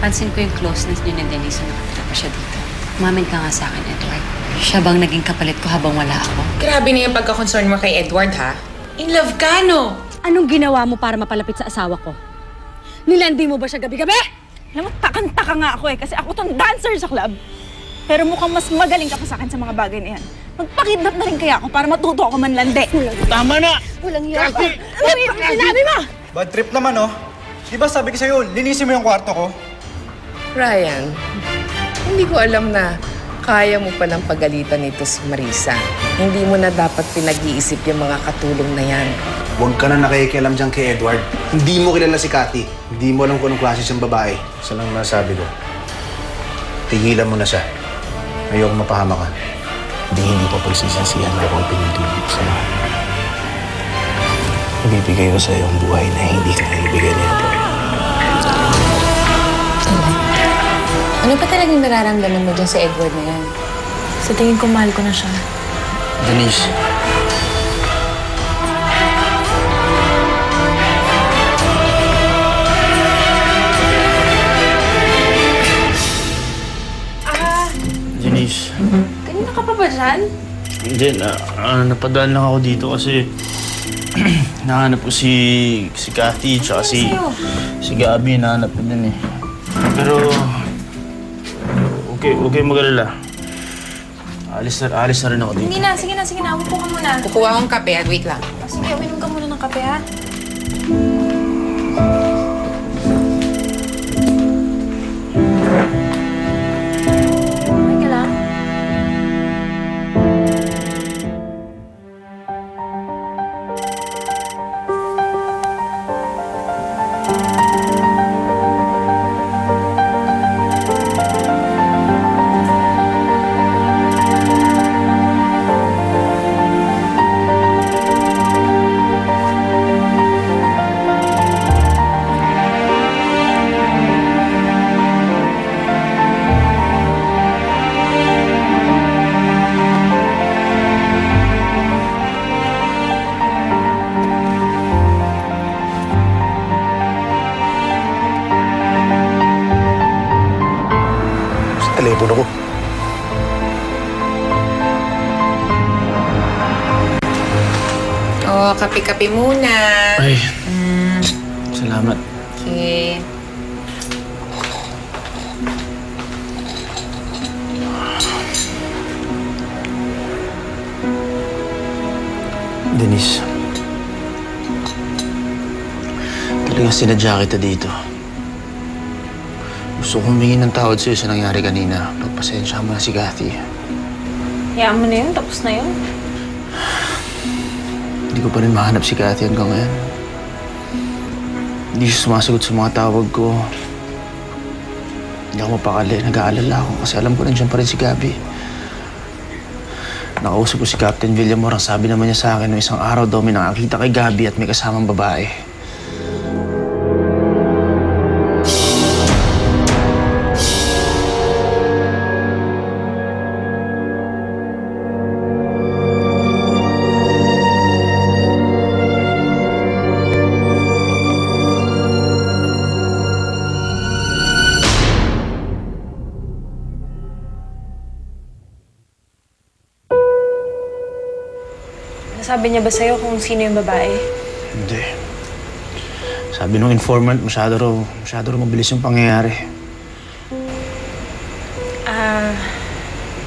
napansin ko yung closeness niyo ni Denise nung nakatira pa siya dito. Umamin ka nga sa akin, Edward. Siya bang naging kapalit ko habang wala ako? Grabe na yung pagka-concern mo kay Edward, ha? In love ka, no? Anong ginawa mo para mapalapit sa asawa ko? Nilandi mo ba siya gabi-gabi? Alam mo, takang-taka nga ako kasi ako tong dancer sa club. Pero mukhang mas magaling ka pa sa akin sa mga bagay na yan. Magpakidnap na rin kaya ako para matuto ako manlandi. Tama na! Walang iya ka. Ano yung sinabi mo? Bad trip naman, oh. Di ba sabi ko sa'yo, linisin mo yung kwarto ko? Ryan, hindi ko alam na kaya mo palang pagalitan nito si Marisa. Hindi mo na dapat pinag-iisip yung mga katulong na yan. Huwag ka na nakikialam dyan kay Edward. Hindi mo kilala si Cathy. Hindi mo alam kung anong klase siyang babae. Isa lang nasabi ko. Tigilan mo na siya. Ayoko mapahama ka. Hindi pa pagsisisihan mo kung pinitulog sa'yo. Ibibigay ko sa'yo ang buhay na hindi ka naibigay ni Edward. Ano pa talagang nararamdaman mo dyan sa Edward na yan? Sa tingin ko, mahal ko na siya. Denise. Denise. Kanina ka pa ba dyan? Hindi, napadaan lang ako dito kasi nahanap ko si Cathy tsaka si Gabi, nahanap ko din eh. Pero, okay mag-alala. Alis na rin ako dito. Hindi na, sige na. Upo ka muna. Kukuha akong kape at wait lang. Sige, uminom ka muna ng kape, ha? Okay ka lang? Telepono ko. Oh, kape-kape muna. Ay, salamat. Okay. Denise. Talagang sinadya kita dito. Gusto kong humingi ng tawad sa'yo sa nangyari kanina. Pagpasensya mo na si Cathy. Hayaan mo na yun, tapos na yun. Hindi ko pa rin mahanap si Cathy hanggang ngayon. Hindi siya sumasagot sa mga tawag ko. Hindi ako mapakali. Nag-aalala ako kasi alam ko nandiyan pa rin si Gabi. Nakausap ko si Captain Villamor. Ang sabi naman niya sa akin na isang araw daw may nakakita kay Gabi at may kasamang babae. Nasabi niya ba sa'yo kung sino yung babae? Hindi. Sabi nung informant, masyado raw mabilis yung pangyayari.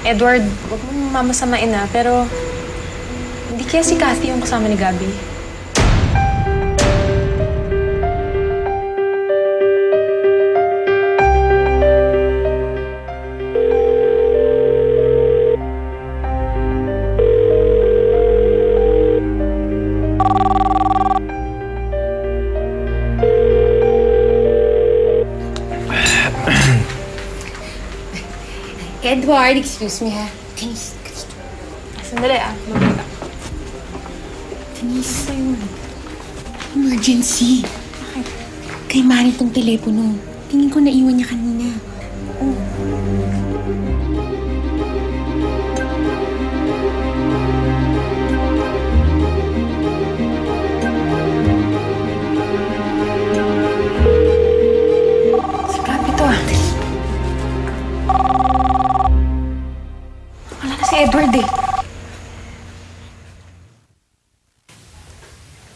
Edward, huwag mong mamasamain na, pero hindi kaya si Cathy yung kasama ni Gabi. Edward, excuse me, ha? Denise. Sandali, mabalik ako. Denise, emergency. Bakit? Kay Manny tong telepono. Tingin ko naiwan niya kanina. Oh. Si Gabi to, Ade.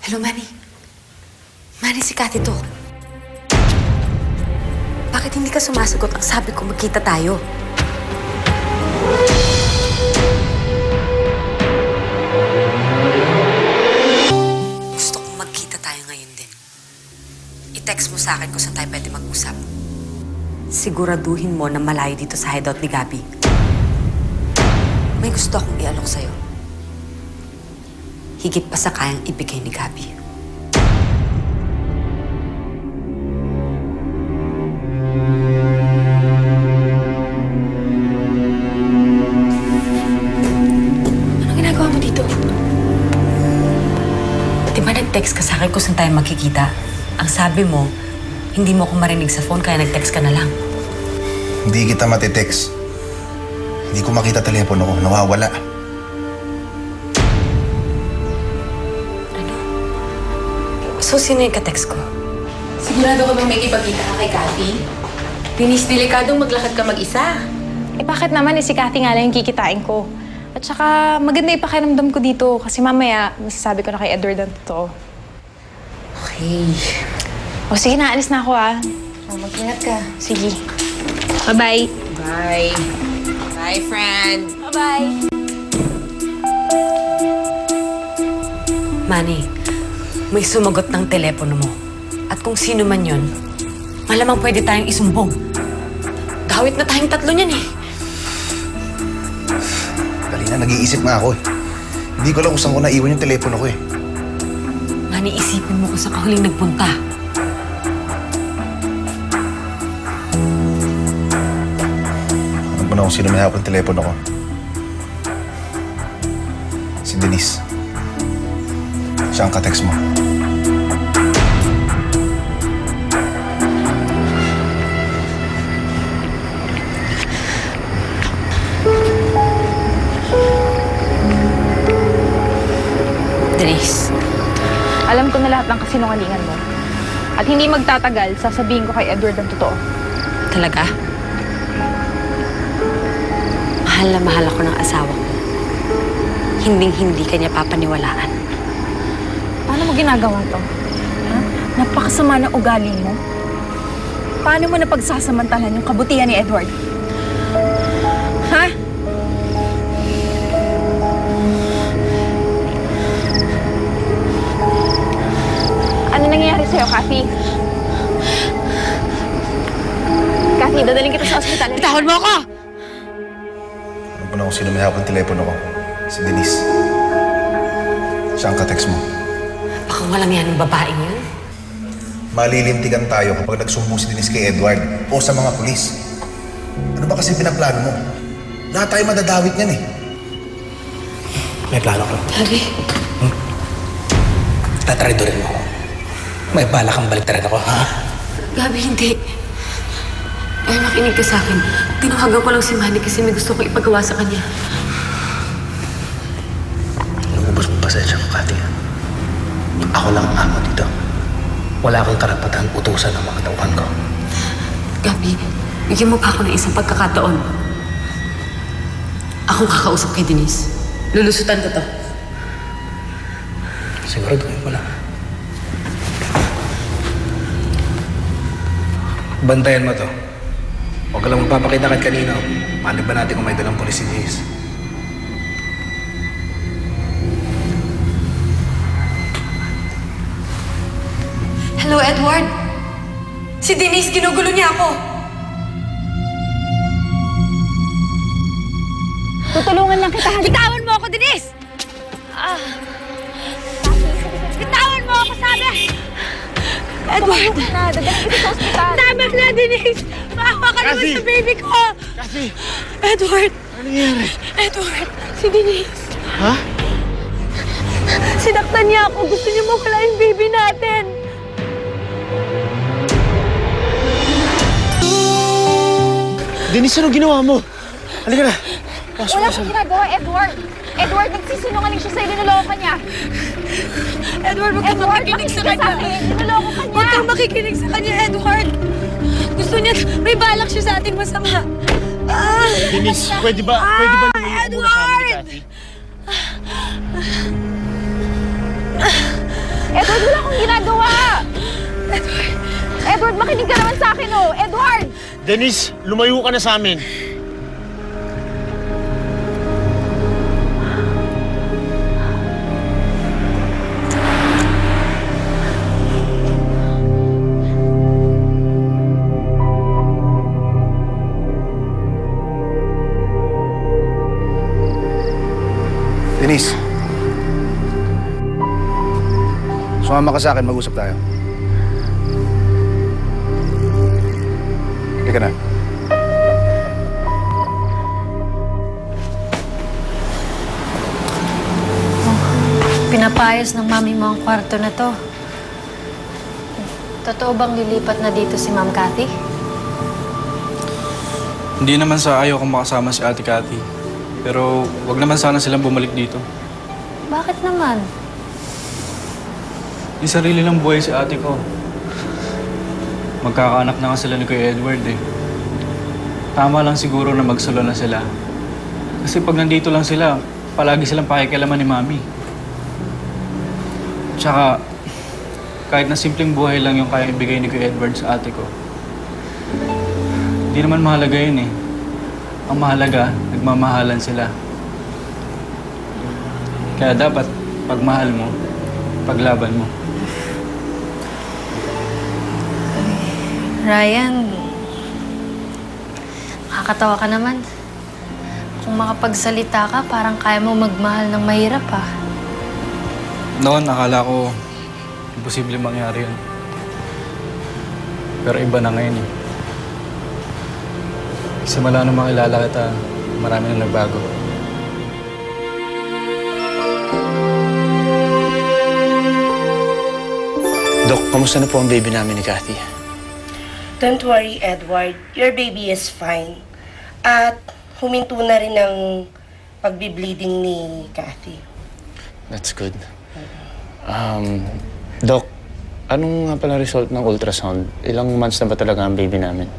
Hello, Manny. Manny, si Cathy to. Bakit hindi ka sumasagot? Ang sabi ko, magkita tayo. Gusto kong magkita tayo ngayon din. I-text mo sa akin kung saan tayo pwede mag-usap. Siguraduhin mo na malayo dito sa hideout ni Gabby. May gusto akong ialok sa'yo. Higit pa sa kayang ibigay ni Gabby. Anong ginagawa mo dito? Di ba nag-text ka sa akin kung saan tayo magkikita? Ang sabi mo, hindi mo ako marinig sa phone kaya nag-text ka na lang. Hindi kita matitext. Hindi ko makita telepono ko. Nawawala. So, sino yung ka-text ko? Sigurado ka bang may ipagkita ka kay Cathy? Denise, delikadong maglakad ka mag-isa. Eh bakit naman si Cathy nga lang yung kikitain ko? At saka maganda yung pakiramdam ko dito kasi mamaya masasabi ko na kay Edward ang totoo. Okay. O sige na, alis na ako Mag-ingat ka. Sige. Bye-bye. Bye. Bye, friend. Bye-bye. Manny, may sumagot ng telepono mo. At kung sino man yun, malamang pwede tayong isumbong. Gawit na tayong tatlo niyan eh. Kanina, nag-iisip nga ako eh. Hindi ko lang kung saan ko naiwan yung telepono ko eh. Manny, isipin mo kung saan ka huling nagpunta. Alam mo na kung sino may hawak ng telepono ko. Si Denise. Siya ang ka-text mo. Denise, Alam ko na lahat ng kasinungalingan mo. At hindi magtatagal, sasabihin ko kay Edward ang totoo. talaga? Mahal na mahal ako ng asawa ko. Hinding-hindi ka niya papaniwalaan. Paano mo ginagawa to? Ha? Napakasama ng ugali mo. Paano mo napagsasamantalan yung kabutihan ni Edward? Ha? Ano nangyayari sa'yo, Cathy? Cathy, dadaling kita sa ospital. Bitawan mo ako! Alam ko na kung sino may hawak ng telepono ko. Si Denise. Siya ang ka-text mo. Baka walang yan ng babaeng yun. Malilintigan tayo kapag nagsumbong si Denise kay Edward o sa mga pulis. Ano ba kasi pinaplano mo? Lahat tayo madadawit niyan eh. May plano ko. Gabi, Tatraidorin mo ako. May bala kang baliktaran ako, ha? Gabi, hindi. Ay, makinig ka sa akin. Tinawagan ko lang si Manny kasi may gusto ko ipagawa sa kanya. Lubos mo pasensya ko, Cathy. Ako lang ang amo dito. Wala kang karapatan utusan ng mga tauhan ko. Gabi, bigyan mo pa ako ng isang pagkakataon. Akong kakausap kay Denise. Lulusutan ko to. Siguraduhin mo lang. Bantayan mo to. Huwag ka lang magpapakita kahit kanino. Paano ba natin kung may dalang pulis si Jace? Hello, Edward. Si Denise, ginugulo niya ako. Tutulungan lang kita. Bitawan mo ako, Denise! Bitawan mo ako, sabi! Edward! Na, dadaling kita sa ospital. Tama na, Denise! Maawa ka naman sa baby ko! Cathy! Edward! Ano nangyari? Edward! Si Denise! Ha? Sinaktan niya ako. Gusto niya mawala yung baby natin. Denise, anong ginawa mo? Halika na. Pasok Wala ka sa... kang ginagawa, Edward. Edward, nagsisinungaling siya sa'yo. Niloloko ka niya. Edward, huwag kang Edward, makikinig sa makinig ka kanya. sa akin. Niloloko ka niya. Huwag kang makikinig sa kanya, Edward. Gusto niya, may balak siya sa ating masama. Denise, pwede ba lumayo ka muna sa amin ni Cathy? Edward, makinig ka naman sa akin, oh! Edward! Denise, lumayo ka na sa amin. Denise. Sumama ka sa akin, mag-usap tayo. Halika na. Pinapayos ng mami mo ang kwarto na to. Totoo bang lilipat na dito si Ma'am Cathy? Hindi naman sa ayaw kong makasama si Ate Cathy. Pero wag naman sana silang bumalik dito. Bakit naman? May sarili lang buhay si ate ko. Magkakaanak na nga sila ni Kuya Edward eh. Tama lang siguro na magsolo na sila. Kasi pag nandito lang sila, palagi silang pakikialaman ni Mami. Tsaka, kahit na simpleng buhay lang yung kaya ibigay ni Kuya Edward sa ate ko, hindi naman mahalaga yun eh. Ang mahalaga, nagmamahalan sila. Kaya dapat, pagmahal mo, paglaban mo. Ryan, nakakatawa ka naman. Kung makapagsalita ka, parang kaya mo magmahal ng mahirap ah. Noon, akala ko imposible mangyari yun. Pero iba na ngayon eh. Simula nung makilala kita, marami na nagbago. Dok, kamusta na po ang baby namin ni Cathy? Don't worry, Edward. Your baby is fine. At huminto na rin ang pagbi-bleeding ni Cathy. That's good. Doc, anong nga pala result ng ultrasound? Ilang months na ba talaga ang baby namin?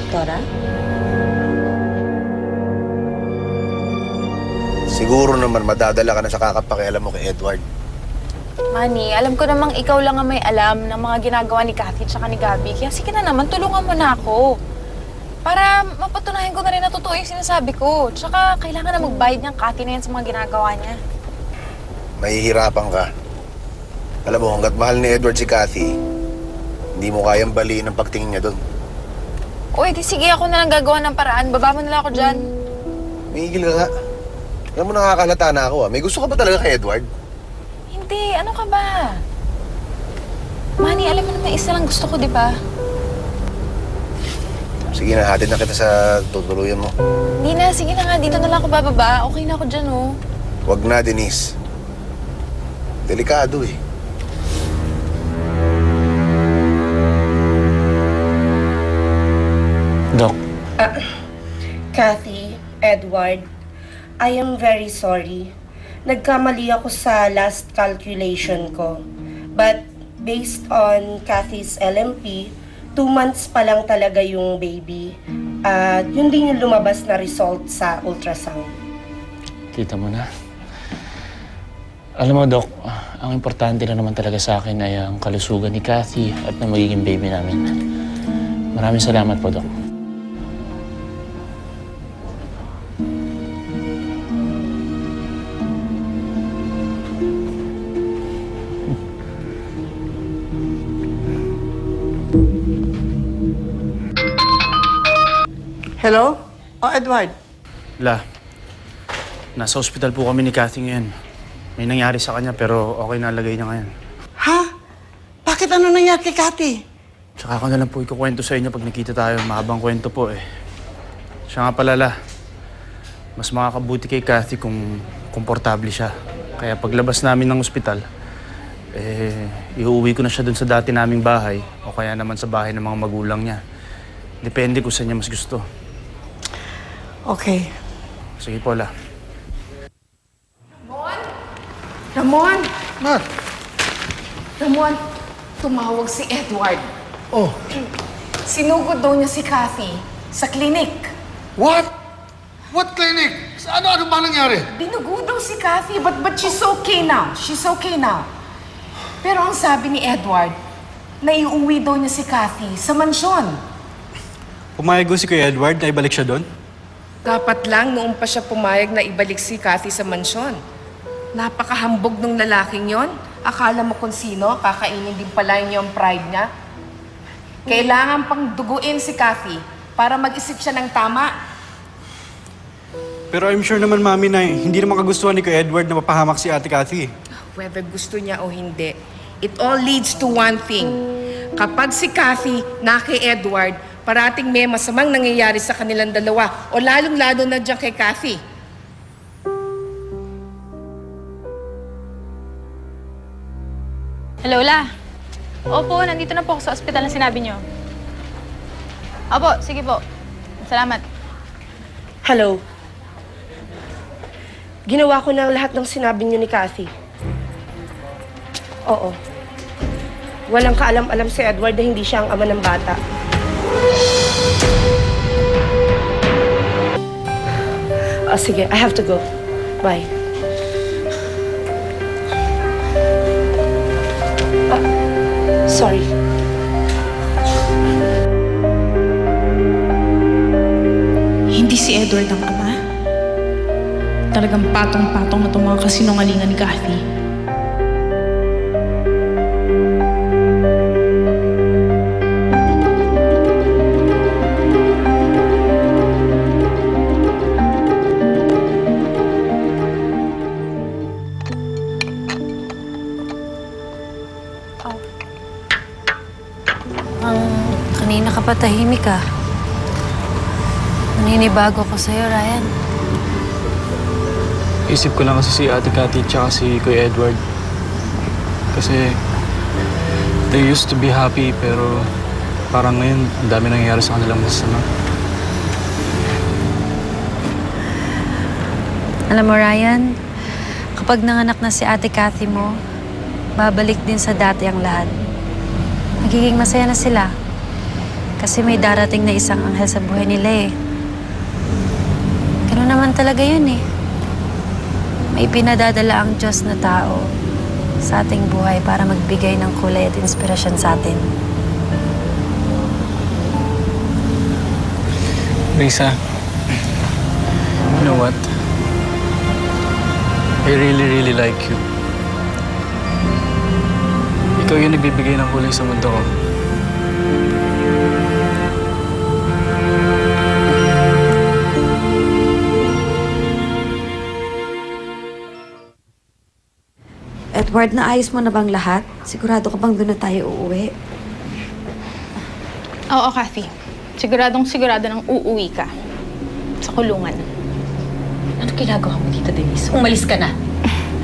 Doktora? Siguro naman madadala ka na sa kakapakialam mo kay Edward. Manny, alam ko namang ikaw lang ang may alam ng mga ginagawa ni Cathy at ni Gabby. Kaya sige na naman, tulungan mo na ako. Para mapatunayan ko na rin na totoo yung sinasabi ko. Tsaka kailangan na magbayad niyang Cathy na yan sa mga ginagawa niya. Mahihirapan ka. Alam mo, hanggat mahal ni Edward si Cathy, hindi mo kayang baliin ang pagtingin niya doon. O, di sige ako na lang gagawa ng paraan. Baba mo na lang ako dyan. Mihigil ka nga. Alam mo, nakakalata na ako ah. May gusto ka ba talaga kay Edward? Hindi, ano ka ba? Manny, alam mo naman isa lang gusto ko, di ba? Sige na, hatid na kita sa tutuluyan mo. Hindi na, sige na nga. Dito na lang ako bababa. Okay na ako dyan, oh. Wag na, Denise. Delikado eh. Doc, Cathy, Edward, I am very sorry. Nagkamali ako sa last calculation ko. But based on Cathy's LMP, 2 months pa lang talaga yung baby. At yun din yung lumabas na result sa ultrasound. kita mo na. Alam mo, Doc, ang importante na naman talaga sa akin ay ang kalusugan ni Cathy at ng magiging baby namin. Maraming salamat po, Doc. Hello? Oh, Edward. La, nasa ospital po kami ni Cathy ngayon. May nangyari sa kanya pero okay na lagay niya ngayon. Ha? Bakit ano nangyari kay Cathy? Tsaka ako na lang po ikukwento sa inyo pag nakita tayo. Mahabang kwento po eh. Siya nga pala, La. Mas makakabuti kay Cathy kung komportable siya. Kaya paglabas namin ng ospital, iuwi ko na siya dun sa dati naming bahay o kaya naman sa bahay ng mga magulang niya. Depende kung saan niya mas gusto. Okay. Sige po, La. Ramon! Ma! Ramon, tumawag si Edward. Oh, Sinugod daw niya si Cathy sa klinik. what? What clinic? Ano bang nangyari? Binugo daw si Kathy, but she's okay now. She's okay now. Pero ang sabi ni Edward, naiuwi daw niya si Kathy sa mansyon. Pumayag ko si Kuya Edward na ibalik siya doon? Dapat lang noong pa siya pumayag na ibalik si Kathy sa mansyon. Napakahambog ng lalaking yon. Akala mo kung sino, kakainin din pala yung pride niya. Kailangan pang duguin si Kathy para mag-isip siya ng tama. Pero I'm sure naman, Mami, na hindi naman kagustuhan ni Kuya Edward na mapahamak si Ate Kathy. Whether gusto niya o hindi, it all leads to one thing. Kapag si Kathy na kay Edward, parating may masamang nangyayari sa kanilang dalawa o lalong-lalo na dyan kay Kathy. Hello, La. Opo, nandito na po ako sa ospital na sinabi niyo. Opo, sige po. Salamat. Hello. Ginawa ko na ang lahat ng sinabi niyo ni Kathy. Oo. Walang kaalam-alam si Edward na hindi siya ang ama ng bata. Sige, I have to go. Bye. Sorry. Hindi si Edward ang ama. Talagang patong-patong na itong mga kasinungalingan ni Kathy. Kanina ka pa tahimik ah. Naninibago ko sa'yo, Ryan. Isip ko lang kasi si Ate Kathy at si Kuya Edward. Kasi they used to be happy pero parang ngayon ang dami nangyayari sa kanilang masama. Alam mo, Ryan, kapag nanganak na si Ate Kathy mo, babalik din sa dati ang lahat. Magiging masaya na sila. Kasi may darating na isang anghel sa buhay nila eh. Ganun naman talaga yun eh. May pinadadala ang Diyos na tao sa ating buhay para magbigay ng kulay at inspirasyon sa atin. Risa, you know what? I really like you. Ikaw yung nagbibigay ng kulay sa mundo ko. Edward, naayos mo na bang lahat? Sigurado ka bang doon na tayo uuwi? Oo, Kathy. Sigurado nang uuwi ka. Sa kulungan. Ano ginagawa mo dito, Denise? Umalis ka na.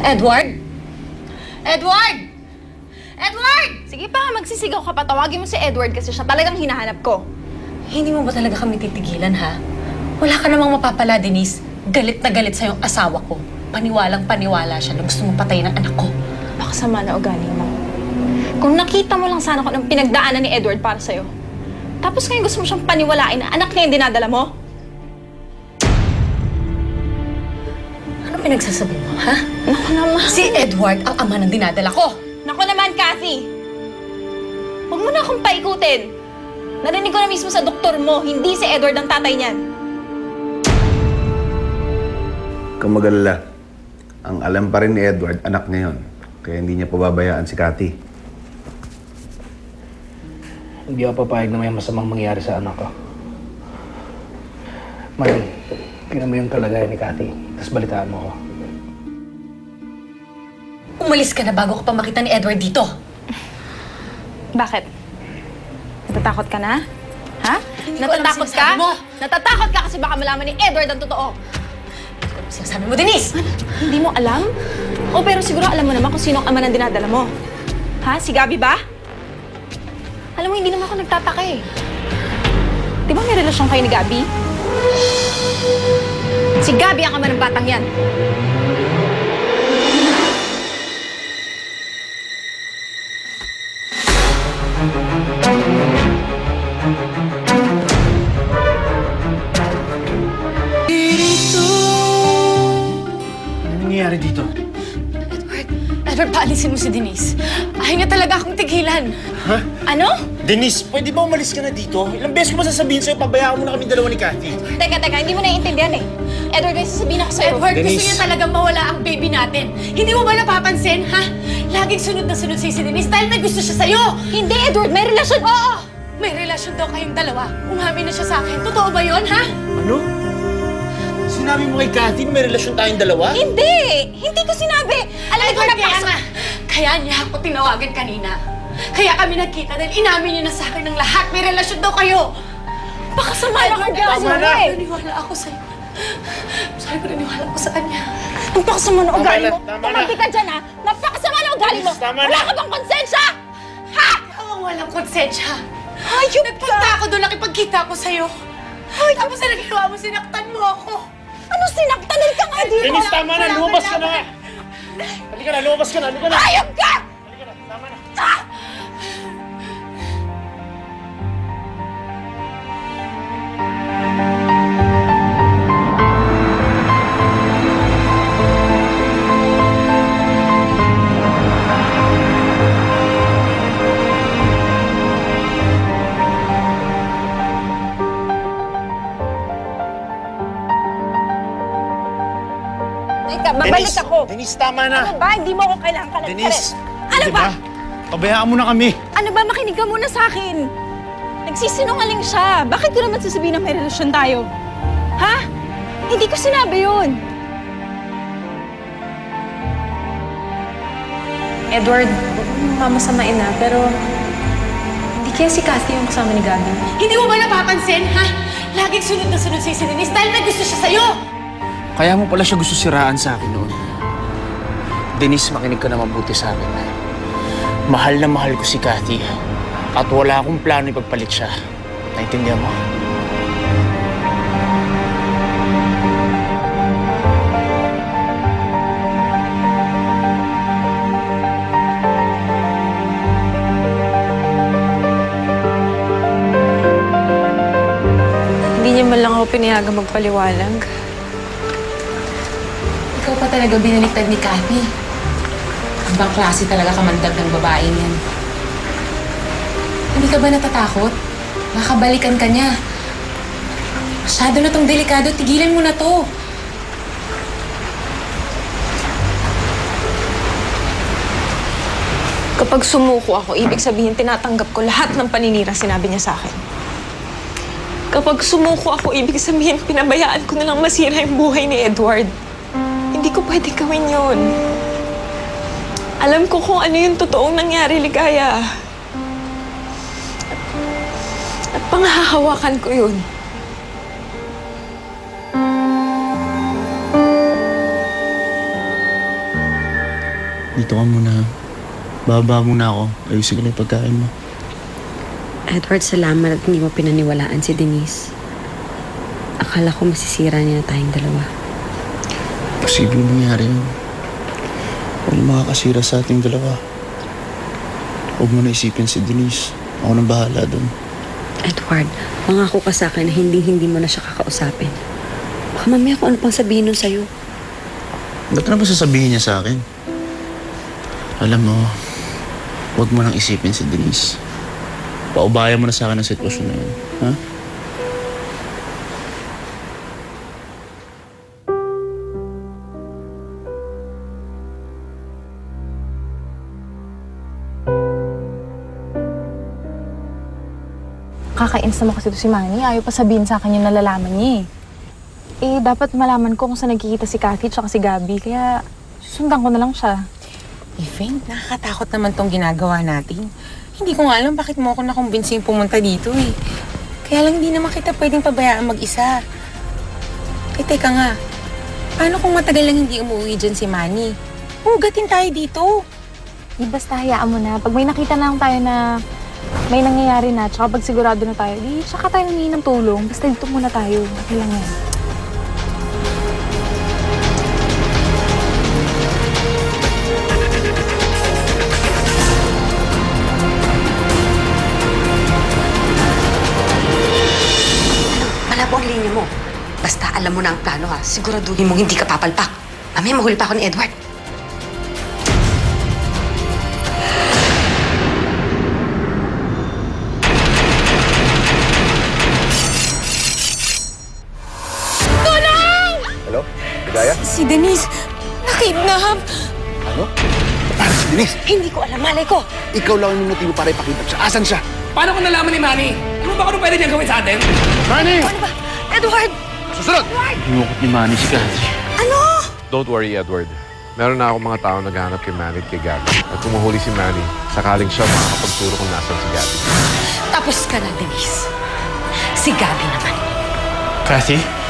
Edward? Edward! Edward! Sige pa, magsisigaw ka pa. Tawagin mo si Edward kasi siya talagang hinahanap ko. Hindi mo ba talaga kami titigilan, ha? Wala ka namang mapapala, Denise. Galit na galit sa yung asawa ko. Paniwalang-paniwala siya na gusto mong patayin ang anak ko. Baka sama na ugali mo. Kung nakita mo lang sana kung anong pinagdaanan ni Edward para sa'yo. Tapos ngayon gusto mo siyang paniwalain na anak niya yung dinadala mo? Ano pinagsasabi mo, ha? Naku naman. Si Edward ang ama ng dinadala ko. Naku naman, Kathy. Huwag mo na akong paikutin. Narinig ko na mismo sa doktor mo, hindi si Edward ang tatay niyan. Kung mag-alala, ang alam pa rin ni Edward, anak niya yun. Kaya hindi niya pababayaan si Kathy. Hindi ako papayag na may masamang mangyari sa anak ko. Mami, tingnan mo yung kalagayan ni Kathy. Tapos balitaan mo ko. Umalis ka na bago ko pa makita ni Edward dito. Bakit? Natatakot ka na? Ha? Hindi ko alam Natatakot ka? sinasabi mo. Natatakot ka kasi baka malaman ni Edward ang totoo. Sinasabi mo, Denise! Ano? Hindi mo alam? O pero siguro alam mo naman kung sino ang ama ng dinadala mo. Ha? Si Gabi ba? Alam mo, hindi naman ako nagtataka eh. Di ba may relasyon kayo ni Gabi? Si Gabi ang ama ng batang yan. paalisin mo si Denise. Ayaw niya talaga akong tigilan. Ha? Ano? Denise, pwede ba umalis ka na dito? Ilang beses ko masasabihin sa'yo, pabayaan mo na kami dalawa ni Kathy. Teka, hindi mo naiintindihan eh. Edward, may sasabihin ako sa'yo. Edward, gusto Denise. niya talagang mawala ang baby natin. Hindi mo ba napapansin, ha? Laging sunod na sunod si Denise dahil may gusto siya sa'yo. Hindi, Edward, may relasyon. Oo! May relasyon daw kayong dalawa. Umamin na siya sa akin. Totoo ba yon, ha? Ano? Sinabi mo kay Kathy na may relasyon tayong dalawa? Hindi! Hindi ko sinabi! Alam ko na Kaya niya ako tinawagan kanina. Kaya kami nagkita dahil inamin niyo na sa akin ng lahat. May relasyon daw kayo. Baka sama lang ang ugali mo eh. Naniwala ako sa'yo. Sabi ko naniwala ako sa kanya. Napakasama ng ugali mo. Tama na. Tumanti ka dyan, ha? Napakasama ng ugali mo. Tama Wala na. ka bang konsensya? Ha? Ikaw ang walang konsensya. Hayop ka! Nagpunta ako doon, nakipagkita ko sa'yo. Tapos na nagawa mo, sinaktan mo ako. Ano sinaktanan ka nga dito? Denise, tama na! Lumabas ka na nga! Halika na, lumabas ka na! Halika na! Hayop ka! Halika na, tama na! Teka, babalik Denise, ako. Denise, tama na! Ano ba? Hindi mo ako kailangan ka Denise! Ano di ba? Pabayaan mo na kami! Ano ba? Makinig ka muna sa akin. Nagsisinungaling siya. Bakit ko naman sasabihin na may relasyon tayo? Ha? Hindi ko sinabi yun. Edward, mamasamain na, pero hindi kaya si Kathy yung kasama ni Gabby. Hindi mo ba napapansin, ha? Laging sunod na sunod si Denise dahil may gusto siya sa'yo. Kaya mo pala siya gusto siraan sa akin noon. Denise, makinig ka na mabuti sa akin. Mahal na mahal ko si Kathy. At wala akong plano ipagpalit siya. Naintindihan mo? Hindi niya man lang ako pinayagang magpaliwanag. Ikaw pa talaga binaliktad ni Kathy. Ibang klase talaga kamandag ng babaeng yan. Hindi ka ba natatakot? Makabalikan ka niya. Masyado na tong delikado. Tigilan mo na to. Kapag sumuko ako, ibig sabihin tinatanggap ko lahat ng paninirang sinabi niya sa akin. Kapag sumuko ako, ibig sabihin pinabayaan ko na lang masira yung buhay ni Edward. Hindi ko pwede gawin yun. Alam ko kung ano yung totoong nangyari, Ligaya. At panghahawakan ko yun. Dito ka muna. Baba muna ako. Ayusin ko na yung pagkain mo. Edward, salamat at hindi mo pinaniwalaan si Denise. Akala ko masisira niya na tayong dalawa. Posibleng mangyari yun. Walang makakasira sa ating dalawa. Huwag mo na isipin si Denise. Ako nang bahala doon. Edward, mangako ka sa akin na hindi mo na siya kakausapin. Baka mamaya kung ano pang sabihin nun sa'yo. Ba't na ba sasabihin niya sa akin? Alam mo, huwag mo nang isipin si Denise. Paubayan mo na sa akin ang sitwasyon na yun. Ha? Kakainis naman kasi ito si Manny. Ayaw pa sabihin sa akin yung nalalaman niya eh. Eh, dapat malaman ko kung saan nagkikita si Kathy at si Gabby. Kaya susundan ko na lang siya. Even, nakakatakot naman tong ginagawa natin. Hindi ko nga alam bakit mo ako nakumbinsing pumunta dito eh. Kaya lang hindi naman kita pwedeng pabayaan mag-isa. Eh, teka nga. Paano kung matagal lang hindi umuwi dyan si Manny? Ugatin tayo dito. Di basta hayaan mo na. Pag may nakita na lang tayo na may nangyayari na, tsaka pag sigurado na tayo, di tsaka tayo nangihingi ng tulong. Basta dito muna tayo. Okay lang yan. Malabo ang linya mo. Basta alam mo na ang plano ha. Siguraduhin mong hindi ka papalpak. Mamaya mahuli pa ako ni Edward. Si Denise, nakidnap. Ano? Para si Denise. Hindi ko alam, malay ko. Ikaw lang yung motibo para ipakita siya. Asan siya? Paano kung nalaman ni Manny? Ano ba kung pwede niyang gawin sa atin? Manny! Ano ba? Edward! Susunod! Hinukot ni Manny si Cathy. Ano? Don't worry, Edward. Meron na akong mga tao naghahanap kay Manny at kay Gabby. At kung mahuli si Manny, sakaling siya makakapagturo kung nasan si Gabby. Tapos ka na, Denise. Si Gabby naman. Cathy?